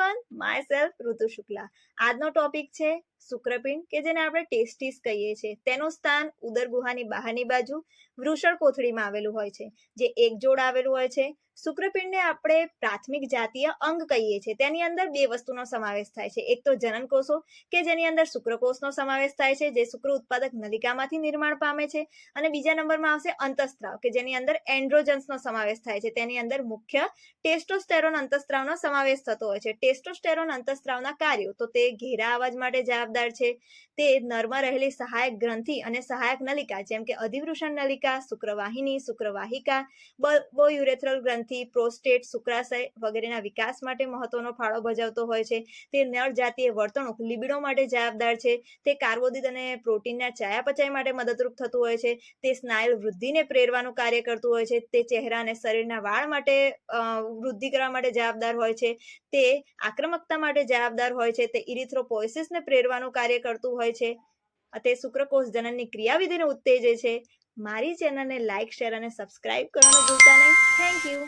Everyone, my self ઋતુ શુક્લા. આજનો topic છે શુક્રપિંડ, કે જેને આપણે ટેસ્ટિસ કહીએ છીએ. તેનું સ્થાન ઉદર ગુહાની બહારની બાજુ વૃષણ કોથળીમાં આવેલું હોય છે, જે એક જોડ આવેલું હોય છે. શુક્રપિંડને આપણે પ્રાથમિક જાતીય અંગ કહીએ છીએ. તેની અંદર બે વસ્તુનો સમાવેશ થાય છે. એક તો જનનકોષો, કે જેની અંદર શુક્રકોષનો સમાવેશ થાય છે, જે શુક્ર ઉત્પાદક નલિકામાંથી નિર્માણ પામે છે. અને બીજા નંબરમાં આવશે અંતઃસ્ત્રાવ, કે જેની અંદર એન્ડ્રોજન્સનો સમાવેશ થાય છે. તેની અંદર મુખ્ય ટેસ્ટોસ્ટેરોન અંતઃસ્ત્રાવનો સમાવેશ થતો હોય છે. ટેસ્ટોસ્ટેરોન અંતઃસ્ત્રાવના કાર્યો તો તે ઘેરા અવાજ માટે જવાબદાર છે. તે નરમાં રહેલી સહાયક ગ્રંથિ અને સહાયક નલિકા, જેમ કે અધિવૃષણ નલિકા, શુક્રવાહિની, શુક્રવાહિકા, બલ્બોયુરેથ્રલ ગ્રંથિ, પ્રોસ્ટેટ, શુક્રાશય વગેરેના વિકાસ માટે મહત્વનો ફાળો ભજવતો હોય છે. તે નર જાતીય વર્તણૂક લિબિડો માટે જવાબદાર છે. તે કાર્બોદિત અને પ્રોટીનના ચયાપચય માટે મદદરૂપ થતું હોય છે. તે સ્નાયુ વૃદ્ધિને પ્રેરવાનું કાર્ય કરતું હોય છે. તે ચહેરા અને શરીરના વાળ માટે વૃદ્ધિ કરવા માટે જવાબદાર હોય છે. તે આક્રમકતા માટે જવાબદાર હોય છે. તે ઇરિથ્રોપોઇસિસને પ્રેરવાનું કાર્ય કરતું હોય છે. તે શુક્રકોષ જનનની ક્રિયાવિધિને ઉત્તેજે છે. મારી ચેનલને લાઇક, શેર અને સબસ્ક્રાઇબ કરવાનું ભૂલતા નહીં. Thank you.